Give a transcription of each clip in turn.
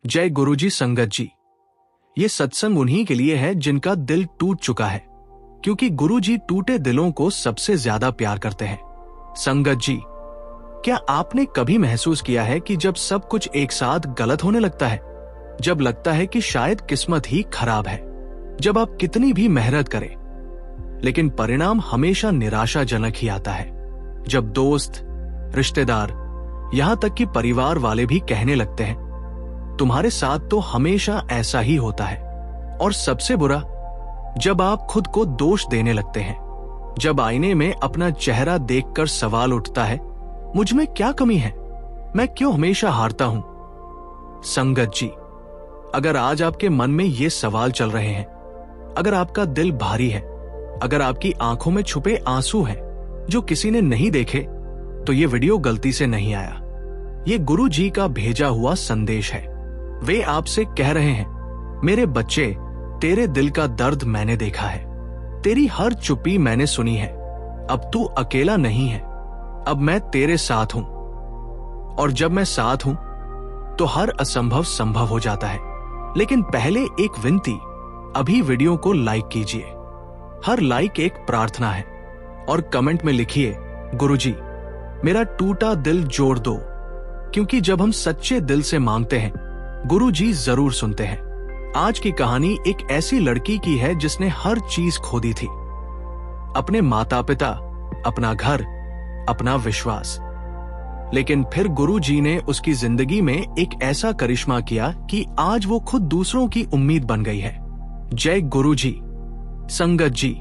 जय गुरुजी संगत जी। ये सत्संग उन्हीं के लिए है जिनका दिल टूट चुका है, क्योंकि गुरुजी टूटे दिलों को सबसे ज्यादा प्यार करते हैं। संगत जी, क्या आपने कभी महसूस किया है कि जब सब कुछ एक साथ गलत होने लगता है, जब लगता है कि शायद किस्मत ही खराब है, जब आप कितनी भी मेहनत करें लेकिन परिणाम हमेशा निराशाजनक ही आता है, जब दोस्त, रिश्तेदार, यहां तक कि परिवार वाले भी कहने लगते हैं तुम्हारे साथ तो हमेशा ऐसा ही होता है। और सबसे बुरा, जब आप खुद को दोष देने लगते हैं, जब आईने में अपना चेहरा देखकर सवाल उठता है मुझ में क्या कमी है, मैं क्यों हमेशा हारता हूं। संगत जी, अगर आज आपके मन में ये सवाल चल रहे हैं, अगर आपका दिल भारी है, अगर आपकी आंखों में छुपे आंसू हैं जो किसी ने नहीं देखे, तो ये वीडियो गलती से नहीं आया। ये गुरु जी का भेजा हुआ संदेश है। वे आपसे कह रहे हैं, मेरे बच्चे, तेरे दिल का दर्द मैंने देखा है, तेरी हर चुप्पी मैंने सुनी है, अब तू अकेला नहीं है, अब मैं तेरे साथ हूं। और जब मैं साथ हूं तो हर असंभव संभव हो जाता है। लेकिन पहले एक विनती, अभी वीडियो को लाइक कीजिए। हर लाइक एक प्रार्थना है। और कमेंट में लिखिए, गुरुजी, मेरा टूटा दिल जोड़ दो, क्योंकि जब हम सच्चे दिल से मांगते हैं, गुरुजी जरूर सुनते हैं। आज की कहानी एक ऐसी लड़की की है जिसने हर चीज खो दी थी, अपने माता पिता, अपना घर, अपना विश्वास। लेकिन फिर गुरुजी ने उसकी जिंदगी में एक ऐसा करिश्मा किया कि आज वो खुद दूसरों की उम्मीद बन गई है। जय गुरुजी। संगत जी,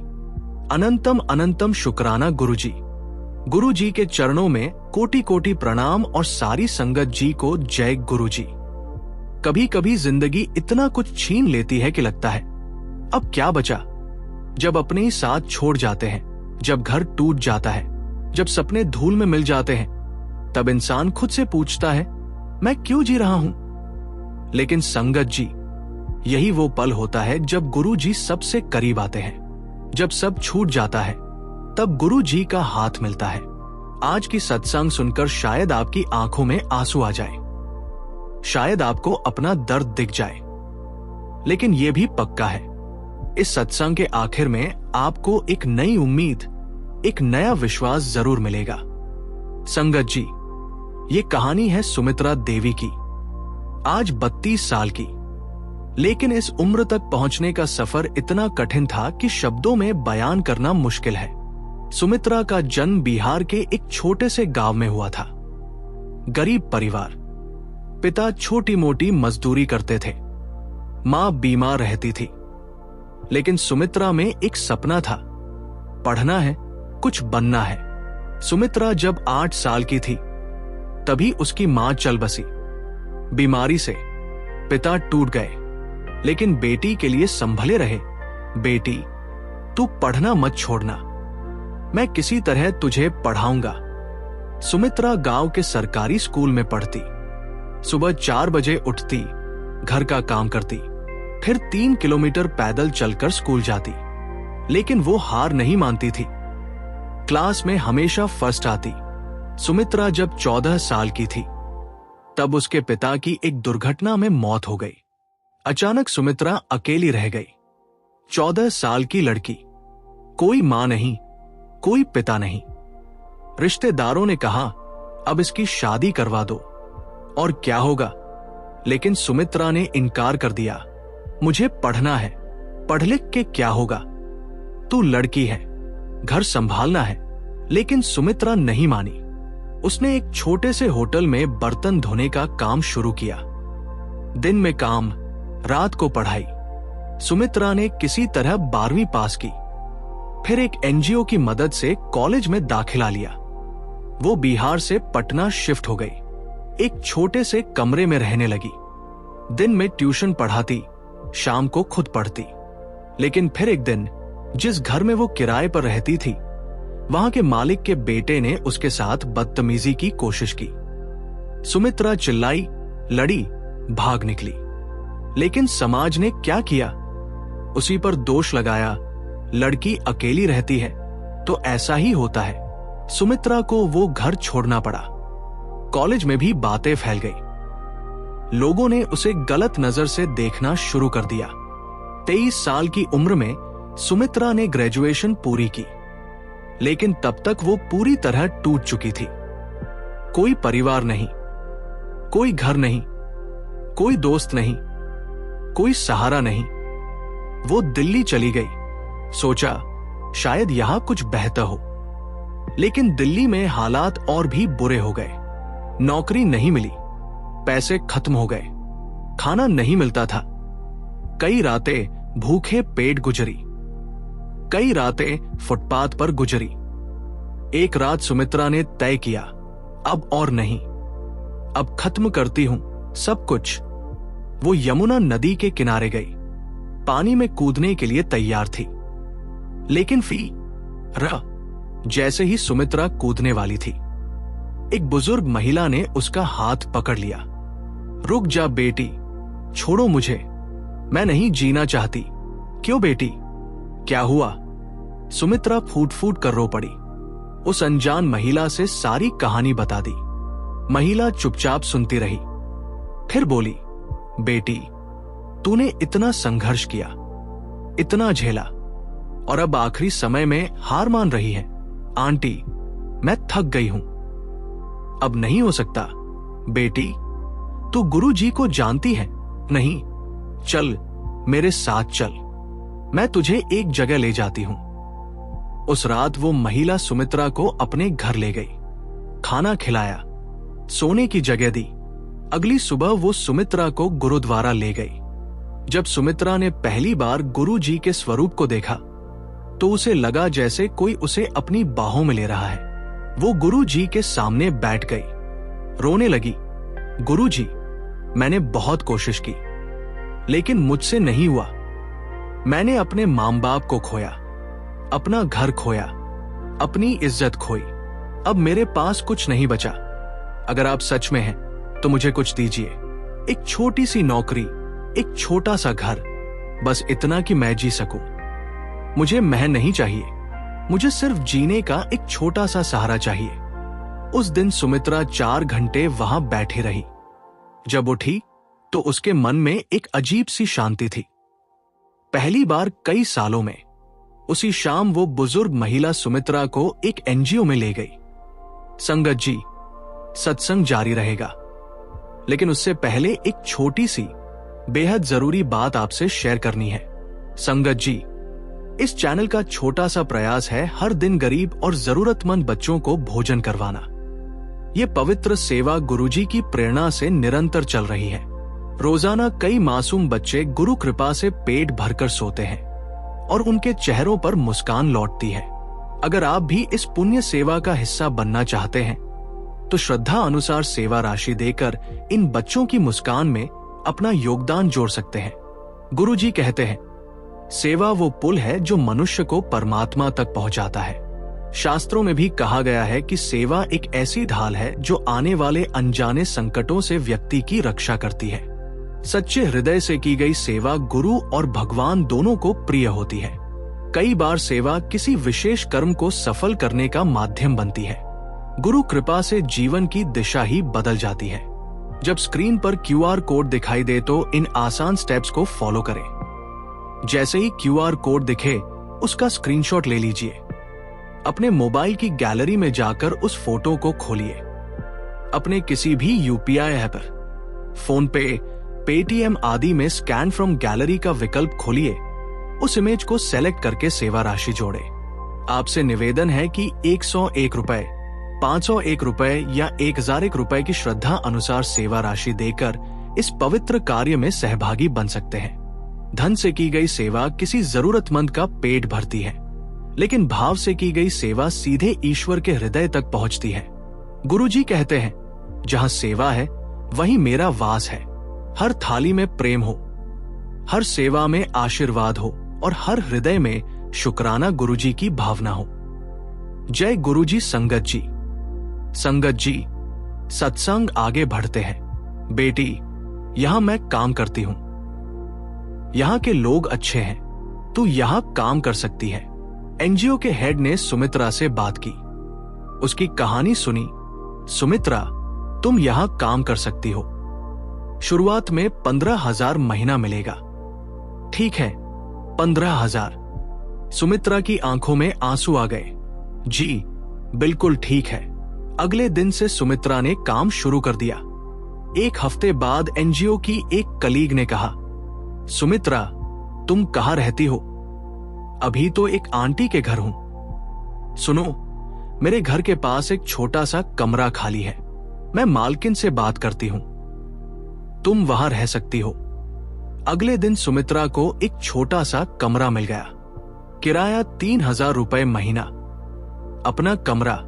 अनंतम अनंतम शुक्राना गुरुजी। गुरुजी के चरणों में कोटि कोटि प्रणाम और सारी संगत जी को जय गुरुजी। कभी कभी जिंदगी इतना कुछ छीन लेती है कि लगता है अब क्या बचा। जब अपने ही साथ छोड़ जाते हैं, जब घर टूट जाता है, जब सपने धूल में मिल जाते हैं, तब इंसान खुद से पूछता है मैं क्यों जी रहा हूं। लेकिन संगत जी, यही वो पल होता है जब गुरु जी सबसे करीब आते हैं। जब सब छूट जाता है, तब गुरु जी का हाथ मिलता है। आज की सत्संग सुनकर शायद आपकी आंखों में आंसू आ जाए, शायद आपको अपना दर्द दिख जाए, लेकिन यह भी पक्का है, इस सत्संग के आखिर में आपको एक नई उम्मीद, एक नया विश्वास जरूर मिलेगा। संगत जी, ये कहानी है सुमित्रा देवी की। आज 32 साल की, लेकिन इस उम्र तक पहुंचने का सफर इतना कठिन था कि शब्दों में बयान करना मुश्किल है। सुमित्रा का जन्म बिहार के एक छोटे से गांव में हुआ था। गरीब परिवार, पिता छोटी मोटी मजदूरी करते थे, मां बीमार रहती थी। लेकिन सुमित्रा में एक सपना था, पढ़ना है, कुछ बनना है। सुमित्रा जब 8 साल की थी, तभी उसकी मां चल बसी। बीमारी से पिता टूट गए, लेकिन बेटी के लिए संभले रहे। बेटी, तू पढ़ना मत छोड़ना, मैं किसी तरह तुझे पढ़ाऊंगा। सुमित्रा गांव के सरकारी स्कूल में पढ़ती। सुबह 4 बजे उठती, घर का काम करती, फिर 3 किलोमीटर पैदल चलकर स्कूल जाती। लेकिन वो हार नहीं मानती थी। क्लास में हमेशा फर्स्ट आती। सुमित्रा जब 14 साल की थी, तब उसके पिता की एक दुर्घटना में मौत हो गई। अचानक सुमित्रा अकेली रह गई। 14 साल की लड़की, कोई मां नहीं, कोई पिता नहीं। रिश्तेदारों ने कहा अब इसकी शादी करवा दो और क्या होगा, लेकिन सुमित्रा ने इनकार कर दिया। मुझे पढ़ना है, पढ़ लिख के क्या होगा, तू लड़की है, घर संभालना है। लेकिन सुमित्रा नहीं मानी। उसने एक छोटे से होटल में बर्तन धोने का काम शुरू किया। दिन में काम, रात को पढ़ाई। सुमित्रा ने किसी तरह 12वीं पास की, फिर एक एनजीओ की मदद से कॉलेज में दाखिला लिया। वो बिहार से पटना शिफ्ट हो गई। एक छोटे से कमरे में रहने लगी। दिन में ट्यूशन पढ़ाती, शाम को खुद पढ़ती। लेकिन फिर एक दिन, जिस घर में वो किराए पर रहती थी, वहां के मालिक के बेटे ने उसके साथ बदतमीजी की कोशिश की। सुमित्रा चिल्लाई, लड़ी, भाग निकली। लेकिन समाज ने क्या किया, उसी पर दोष लगाया। लड़की अकेली रहती है तो ऐसा ही होता है। सुमित्रा को वो घर छोड़ना पड़ा। कॉलेज में भी बातें फैल गई। लोगों ने उसे गलत नजर से देखना शुरू कर दिया। 23 साल की उम्र में सुमित्रा ने ग्रेजुएशन पूरी की, लेकिन तब तक वो पूरी तरह टूट चुकी थी। कोई परिवार नहीं, कोई घर नहीं, कोई दोस्त नहीं, कोई सहारा नहीं। वो दिल्ली चली गई, सोचा शायद यहां कुछ बेहतर हो, लेकिन दिल्ली में हालात और भी बुरे हो गए। नौकरी नहीं मिली, पैसे खत्म हो गए, खाना नहीं मिलता था। कई रातें भूखे पेट गुजरी, कई रातें फुटपाथ पर गुजरी। एक रात सुमित्रा ने तय किया, अब और नहीं, अब खत्म करती हूं सब कुछ। वो यमुना नदी के किनारे गई, पानी में कूदने के लिए तैयार थी, लेकिन जैसे ही सुमित्रा कूदने वाली थी, एक बुजुर्ग महिला ने उसका हाथ पकड़ लिया। रुक जा बेटी, छोड़ो मुझे, मैं नहीं जीना चाहती। क्यों बेटी, क्या हुआ? सुमित्रा फूट फूट कर रो पड़ी। उस अनजान महिला से सारी कहानी बता दी। महिला चुपचाप सुनती रही, फिर बोली, बेटी, तूने इतना संघर्ष किया, इतना झेला, और अब आखिरी समय में हार मान रही है। आंटी, मैं थक गई हूं, अब नहीं हो सकता। बेटी, तू गुरुजी को जानती है? नहीं, चल मेरे साथ चल, मैं तुझे एक जगह ले जाती हूं। उस रात वो महिला सुमित्रा को अपने घर ले गई, खाना खिलाया, सोने की जगह दी। अगली सुबह वो सुमित्रा को गुरुद्वारा ले गई। जब सुमित्रा ने पहली बार गुरुजी के स्वरूप को देखा तो उसे लगा जैसे कोई उसे अपनी बाहों में ले रहा है। वो गुरुजी के सामने बैठ गई, रोने लगी। गुरुजी, मैंने बहुत कोशिश की, लेकिन मुझसे नहीं हुआ। मैंने अपने मां बाप को खोया, अपना घर खोया, अपनी इज्जत खोई। अब मेरे पास कुछ नहीं बचा। अगर आप सच में हैं तो मुझे कुछ दीजिए, एक छोटी सी नौकरी, एक छोटा सा घर, बस इतना कि मैं जी सकूं। मुझे महल नहीं चाहिए, मुझे सिर्फ जीने का एक छोटा सा सहारा चाहिए। उस दिन सुमित्रा 4 घंटे वहां बैठी रही। जब उठी तो उसके मन में एक अजीब सी शांति थी। पहली बार कई सालों में उसी शाम वो बुजुर्ग महिला सुमित्रा को एक एनजीओ में ले गई। संगत जी, सत्संग जारी रहेगा, लेकिन उससे पहले एक छोटी सी बेहद जरूरी बात आपसे शेयर करनी है। संगत जी, इस चैनल का छोटा सा प्रयास है हर दिन गरीब और जरूरतमंद बच्चों को भोजन करवाना। ये पवित्र सेवा गुरुजी की प्रेरणा से निरंतर चल रही है। रोजाना कई मासूम बच्चे गुरु कृपा से पेट भरकर सोते हैं और उनके चेहरों पर मुस्कान लौटती है। अगर आप भी इस पुण्य सेवा का हिस्सा बनना चाहते हैं तो श्रद्धा अनुसार सेवा राशि देकर इन बच्चों की मुस्कान में अपना योगदान जोड़ सकते हैं। गुरुजी कहते हैं, सेवा वो पुल है जो मनुष्य को परमात्मा तक पहुंचाता है। शास्त्रों में भी कहा गया है कि सेवा एक ऐसी ढाल है जो आने वाले अनजाने संकटों से व्यक्ति की रक्षा करती है। सच्चे हृदय से की गई सेवा गुरु और भगवान दोनों को प्रिय होती है। कई बार सेवा किसी विशेष कर्म को सफल करने का माध्यम बनती है। गुरु कृपा से जीवन की दिशा ही बदल जाती है। जब स्क्रीन पर QR कोड दिखाई दे तो इन आसान स्टेप्स को फॉलो करें। जैसे ही QR कोड दिखे, उसका स्क्रीनशॉट ले लीजिए। अपने मोबाइल की गैलरी में जाकर उस फोटो को खोलिए। अपने किसी भी UPI ऐप पर, फोन पे, पेटीएम आदि में स्कैन फ्रॉम गैलरी का विकल्प खोलिए। उस इमेज को सेलेक्ट करके सेवा राशि जोड़े। आपसे निवेदन है कि 101 रुपए, 501 रुपए या 1001 रुपए की श्रद्धा अनुसार सेवा राशि देकर इस पवित्र कार्य में सहभागी बन सकते हैं। धन से की गई सेवा किसी जरूरतमंद का पेट भरती है, लेकिन भाव से की गई सेवा सीधे ईश्वर के हृदय तक पहुंचती है। गुरुजी कहते हैं, जहां सेवा है वहीं मेरा वास है। हर थाली में प्रेम हो, हर सेवा में आशीर्वाद हो और हर हृदय में शुक्राना गुरुजी की भावना हो। जय गुरुजी। संगत जी, संगत जी, सत्संग आगे बढ़ते हैं। बेटी, यहां मैं काम करती हूं, यहां के लोग अच्छे हैं, तू यहां काम कर सकती है। एनजीओ के हेड ने सुमित्रा से बात की, उसकी कहानी सुनी। सुमित्रा, तुम यहां काम कर सकती हो। शुरुआत में 15,000 महीना मिलेगा। ठीक है, 15,000। सुमित्रा की आंखों में आंसू आ गए। जी बिल्कुल ठीक है। अगले दिन से सुमित्रा ने काम शुरू कर दिया। एक हफ्ते बाद एनजीओ की एक कलीग ने कहा, सुमित्रा तुम कहाँ रहती हो? अभी तो एक आंटी के घर हूं। सुनो, मेरे घर के पास एक छोटा सा कमरा खाली है। मैं मालकिन से बात करती हूं, तुम वहां रह सकती हो। अगले दिन सुमित्रा को एक छोटा सा कमरा मिल गया। किराया 3,000 रुपए महीना। अपना कमरा।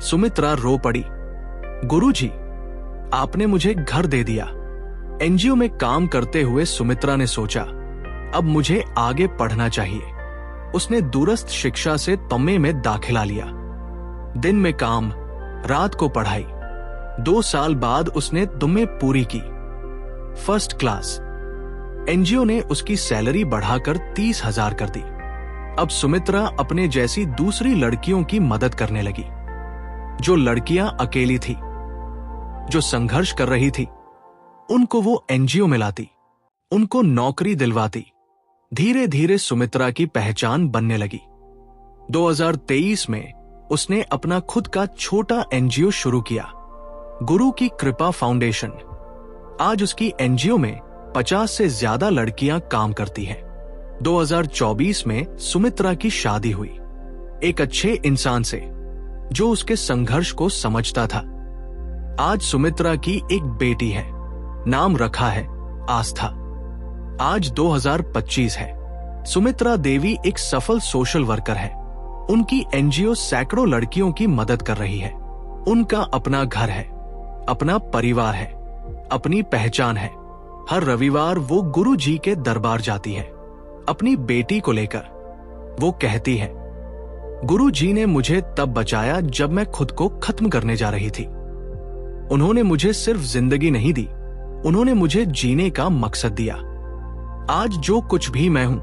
सुमित्रा रो पड़ी। गुरुजी, आपने मुझे घर दे दिया। एनजीओ में काम करते हुए सुमित्रा ने सोचा, अब मुझे आगे पढ़ना चाहिए। उसने दूरस्थ शिक्षा से तमिल में दाखिला लिया। दिन में काम, रात को पढ़ाई। 2 साल बाद उसने तमिल पूरी की, फर्स्ट क्लास। एनजीओ ने उसकी सैलरी बढ़ाकर 30,000 कर दी। अब सुमित्रा अपने जैसी दूसरी लड़कियों की मदद करने लगी, जो लड़कियां अकेली थी, जो संघर्ष कर रही थी। उनको वो एनजीओ में लाती, उनको नौकरी दिलवाती। धीरे धीरे सुमित्रा की पहचान बनने लगी। 2023 में उसने अपना खुद का छोटा एनजीओ शुरू किया, गुरु की कृपा फाउंडेशन। आज उसकी एनजीओ में 50 से ज्यादा लड़कियां काम करती हैं। 2024 में सुमित्रा की शादी हुई, एक अच्छे इंसान से जो उसके संघर्ष को समझता था। आज सुमित्रा की एक बेटी है, नाम रखा है आस्था। आज 2025 है। सुमित्रा देवी एक सफल सोशल वर्कर है। उनकी एनजीओ सैकड़ों लड़कियों की मदद कर रही है। उनका अपना घर है, अपना परिवार है, अपनी पहचान है। हर रविवार वो गुरु जी के दरबार जाती है, अपनी बेटी को लेकर। वो कहती है, गुरु जी ने मुझे तब बचाया जब मैं खुद को खत्म करने जा रही थी। उन्होंने मुझे सिर्फ जिंदगी नहीं दी, उन्होंने मुझे जीने का मकसद दिया। आज जो कुछ भी मैं हूं,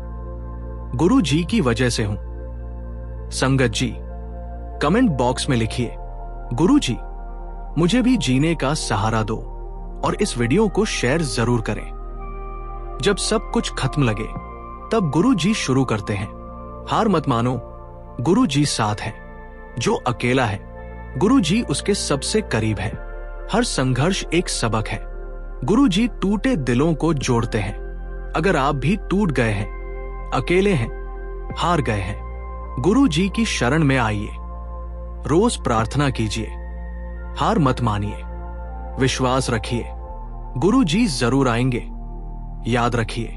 गुरु जी की वजह से हूं। संगत जी, कमेंट बॉक्स में लिखिए, गुरु जी मुझे भी जीने का सहारा दो, और इस वीडियो को शेयर जरूर करें। जब सब कुछ खत्म लगे तब गुरु जी शुरू करते हैं। हार मत मानो, गुरु जी साथ है। जो अकेला है, गुरु जी उसके सबसे करीब है। हर संघर्ष एक सबक है। गुरु जी टूटे दिलों को जोड़ते हैं। अगर आप भी टूट गए हैं, अकेले हैं, हार गए हैं, गुरु जी की शरण में आइए। रोज प्रार्थना कीजिए, हार मत मानिए, विश्वास रखिए, गुरु जी जरूर आएंगे। याद रखिए,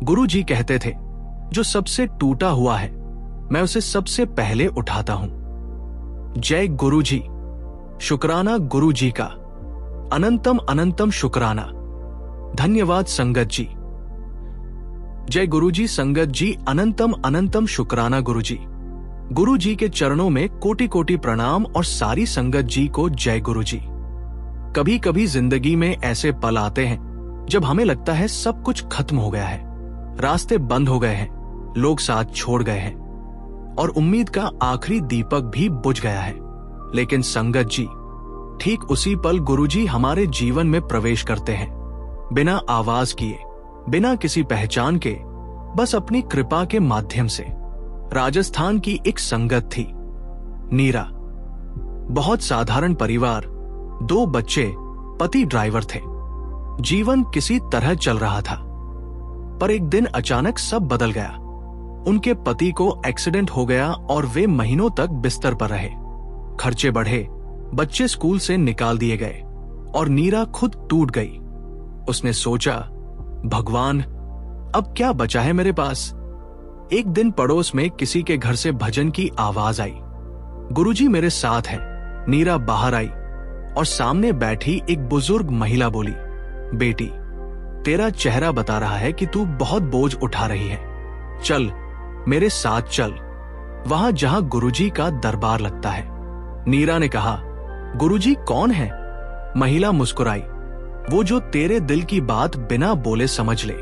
गुरु जी कहते थे, जो सबसे टूटा हुआ है मैं उसे सबसे पहले उठाता हूं। जय गुरु जी। शुक्राना गुरु जी का, अनंतम अनंतम शुक्राना। धन्यवाद संगत जी। जय गुरु जी। संगत जी, अनंतम अनंतम शुक्राना गुरु जी। गुरु जी के चरणों में कोटि कोटि प्रणाम, और सारी संगत जी को जय गुरु जी। कभी कभी जिंदगी में ऐसे पल आते हैं जब हमें लगता है सब कुछ खत्म हो गया है, रास्ते बंद हो गए हैं, लोग साथ छोड़ गए हैं, और उम्मीद का आखिरी दीपक भी बुझ गया है। लेकिन संगत जी, ठीक उसी पल गुरुजी हमारे जीवन में प्रवेश करते हैं, बिना आवाज किए, बिना किसी पहचान के, बस अपनी कृपा के माध्यम से। राजस्थान की एक संगत थी, नीरा। बहुत साधारण परिवार, 2 बच्चे, पति ड्राइवर थे। जीवन किसी तरह चल रहा था, पर एक दिन अचानक सब बदल गया। उनके पति को एक्सीडेंट हो गया और वे महीनों तक बिस्तर पर रहे। खर्चे बढ़े, बच्चे स्कूल से निकाल दिए गए, और नीरा खुद टूट गई। उसने सोचा, भगवान अब क्या बचा है मेरे पास। एक दिन पड़ोस में किसी के घर से भजन की आवाज आई, गुरुजी मेरे साथ है। नीरा बाहर आई और सामने बैठी एक बुजुर्ग महिला बोली, बेटी तेरा चेहरा बता रहा है कि तू बहुत बोझ उठा रही है। चल मेरे साथ चल, वहां जहां गुरुजी का दरबार लगता है। नीरा ने कहा, गुरुजी कौन है? महिला मुस्कुराई, वो जो तेरे दिल की बात बिना बोले समझ ले।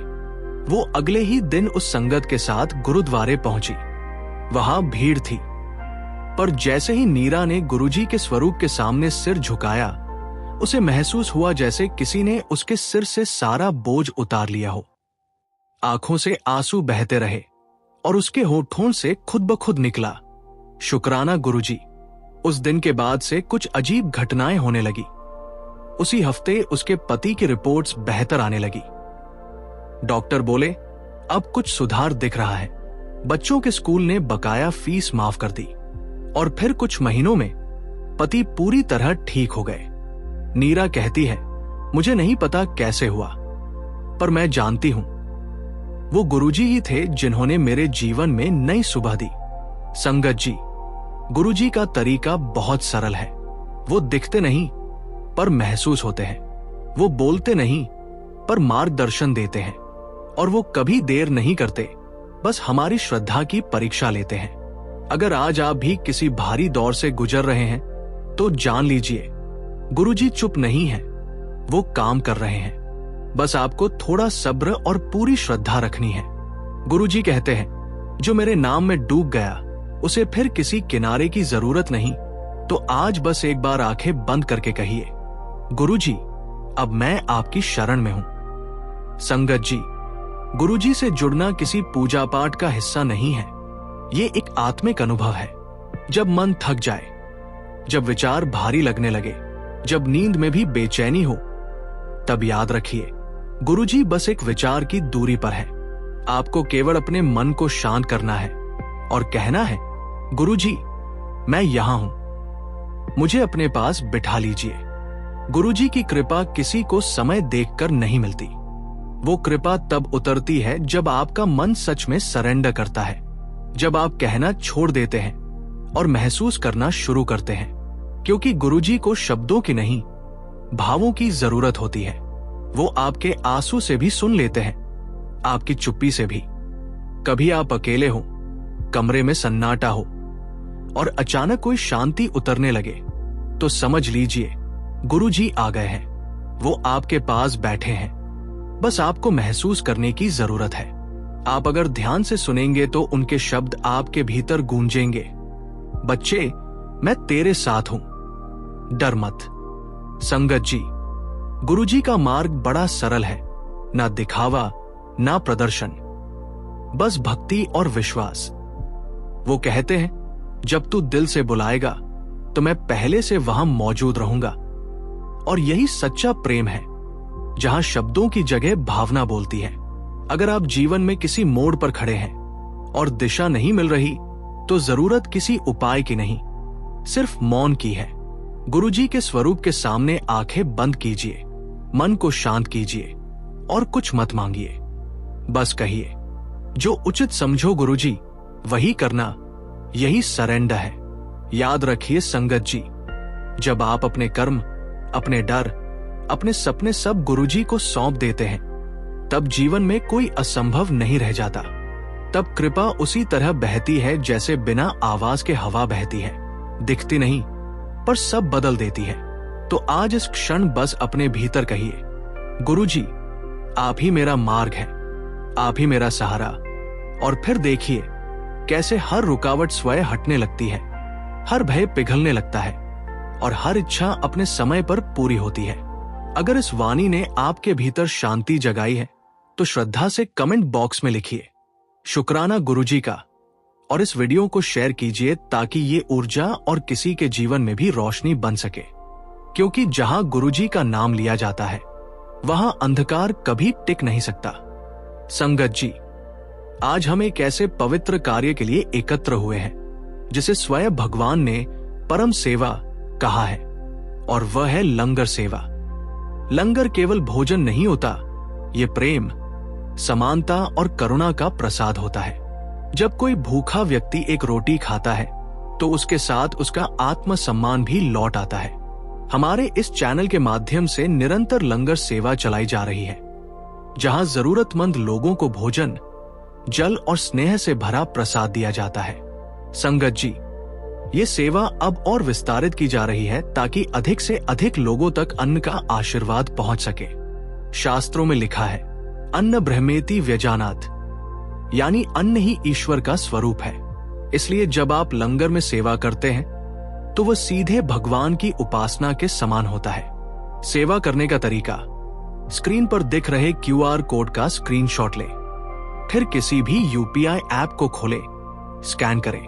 वो अगले ही दिन उस संगत के साथ गुरुद्वारे पहुंची। वहां भीड़ थी, पर जैसे ही नीरा ने गुरुजी के स्वरूप के सामने सिर झुकाया, उसे महसूस हुआ जैसे किसी ने उसके सिर से सारा बोझ उतार लिया हो। आंखों से आंसू बहते रहे और उसके होठों से खुद ब खुद निकला, शुक्राना गुरुजी। उस दिन के बाद से कुछ अजीब घटनाएं होने लगी। उसी हफ्ते उसके पति की रिपोर्ट्स बेहतर आने लगी। डॉक्टर बोले अब कुछ सुधार दिख रहा है। बच्चों के स्कूल ने बकाया फीस माफ कर दी और फिर कुछ महीनों में पति पूरी तरह ठीक हो गए। नीरा कहती है, मुझे नहीं पता कैसे हुआ, पर मैं जानती हूं वो गुरुजी ही थे जिन्होंने मेरे जीवन में नई सुबह दी। संगत जी, गुरुजी का तरीका बहुत सरल है। वो दिखते नहीं पर महसूस होते हैं। वो बोलते नहीं पर मार्गदर्शन देते हैं और वो कभी देर नहीं करते, बस हमारी श्रद्धा की परीक्षा लेते हैं। अगर आज आप भी किसी भारी दौर से गुजर रहे हैं तो जान लीजिए गुरुजी चुप नहीं है, वो काम कर रहे हैं। बस आपको थोड़ा सब्र और पूरी श्रद्धा रखनी है। गुरुजी कहते हैं, जो मेरे नाम में डूब गया उसे फिर किसी किनारे की जरूरत नहीं। तो आज बस एक बार आंखें बंद करके कहिए, गुरुजी अब मैं आपकी शरण में हूं। संगत जी, गुरुजी से जुड़ना किसी पूजा पाठ का हिस्सा नहीं है। ये एक आत्मिक अनुभव है। जब मन थक जाए, जब विचार भारी लगने लगे, जब नींद में भी बेचैनी हो, तब याद रखिए गुरुजी बस एक विचार की दूरी पर है। आपको केवल अपने मन को शांत करना है और कहना है, गुरुजी मैं यहां हूं, मुझे अपने पास बिठा लीजिए। गुरुजी की कृपा किसी को समय देखकर नहीं मिलती। वो कृपा तब उतरती है जब आपका मन सच में सरेंडर करता है, जब आप कहना छोड़ देते हैं और महसूस करना शुरू करते हैं। क्योंकि गुरुजी को शब्दों की नहीं, भावों की जरूरत होती है। वो आपके आंसू से भी सुन लेते हैं, आपकी चुप्पी से भी। कभी आप अकेले हो, कमरे में सन्नाटा हो और अचानक कोई शांति उतरने लगे, तो समझ लीजिए गुरुजी आ गए हैं। वो आपके पास बैठे हैं, बस आपको महसूस करने की जरूरत है। आप अगर ध्यान से सुनेंगे तो उनके शब्द आपके भीतर गूंजेंगे, बच्चे मैं तेरे साथ हूं, डर मत। संगत जी, गुरुजी का मार्ग बड़ा सरल है, ना दिखावा ना प्रदर्शन, बस भक्ति और विश्वास। वो कहते हैं, जब तू दिल से बुलाएगा तो मैं पहले से वहां मौजूद रहूंगा। और यही सच्चा प्रेम है, जहां शब्दों की जगह भावना बोलती है। अगर आप जीवन में किसी मोड़ पर खड़े हैं और दिशा नहीं मिल रही, तो जरूरत किसी उपाय की नहीं, सिर्फ मौन की है। गुरुजी के स्वरूप के सामने आंखें बंद कीजिए, मन को शांत कीजिए और कुछ मत मांगिए। बस कहिए, जो उचित समझो गुरुजी वही करना, यही सरेंडर है। याद रखिए संगत जी, जब आप अपने कर्म, अपने डर, अपने सपने सब गुरुजी को सौंप देते हैं, तब जीवन में कोई असंभव नहीं रह जाता। तब कृपा उसी तरह बहती है जैसे बिना आवाज के हवा बहती है, दिखती नहीं पर सब बदल देती है। तो आज इस क्षण बस अपने भीतर कहिए, गुरुजी आप ही मेरा मार्ग है, आप ही मेरा सहारा। और फिर देखिए कैसे हर रुकावट स्वयं हटने लगती है, हर भय पिघलने लगता है और हर इच्छा अपने समय पर पूरी होती है। अगर इस वाणी ने आपके भीतर शांति जगाई है तो श्रद्धा से कमेंट बॉक्स में लिखिए, शुक्राना गुरुजी का, और इस वीडियो को शेयर कीजिए ताकि ये ऊर्जा और किसी के जीवन में भी रोशनी बन सके। क्योंकि जहां गुरुजी का नाम लिया जाता है वहां अंधकार कभी टिक नहीं सकता। संगत जी, आज हम एक ऐसे पवित्र कार्य के लिए एकत्र हुए हैं जिसे स्वयं भगवान ने परम सेवा कहा है, और वह है लंगर सेवा। लंगर केवल भोजन नहीं होता, ये प्रेम, समानता और करुणा का प्रसाद होता है। जब कोई भूखा व्यक्ति एक रोटी खाता है तो उसके साथ उसका आत्मसम्मान भी लौट आता है। हमारे इस चैनल के माध्यम से निरंतर लंगर सेवा चलाई जा रही है, जहां जरूरतमंद लोगों को भोजन, जल और स्नेह से भरा प्रसाद दिया जाता है। संगत जी, ये सेवा अब और विस्तारित की जा रही है ताकि अधिक से अधिक लोगों तक अन्न का आशीर्वाद पहुंच सके। शास्त्रों में लिखा है, अन्न ब्रह्मेति व्यजानात्, यानी अन्न ही ईश्वर का स्वरूप है। इसलिए जब आप लंगर में सेवा करते हैं तो वह सीधे भगवान की उपासना के समान होता है। सेवा करने का तरीका। स्क्रीन पर दिख रहे QR कोड का स्क्रीनशॉट लें। फिर किसी भी UPI ऐप को खोलें, स्कैन करें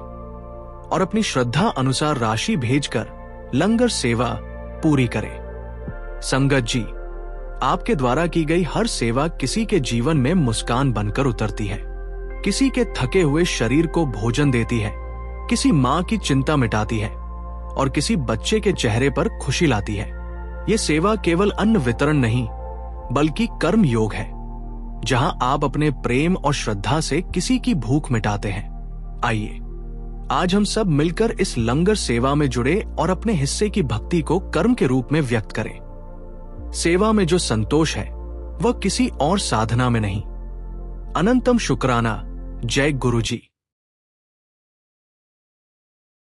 और अपनी श्रद्धा अनुसार राशि भेजकर लंगर सेवा पूरी करें। संगत जी, आपके द्वारा की गई हर सेवा किसी के जीवन में मुस्कान बनकर उतरती है, किसी के थके हुए शरीर को भोजन देती है, किसी मां की चिंता मिटाती है और किसी बच्चे के चेहरे पर खुशी लाती है। ये सेवा केवल अन्न वितरण नहीं, बल्कि कर्म योग है, जहां आप अपने प्रेम और श्रद्धा से किसी की भूख मिटाते हैं। आइए आज हम सब मिलकर इस लंगर सेवा में जुड़े और अपने हिस्से की भक्ति को कर्म के रूप में व्यक्त करें। सेवा में जो संतोष है वह किसी और साधना में नहीं। अनंतम शुक्राना। जय गुरु जी।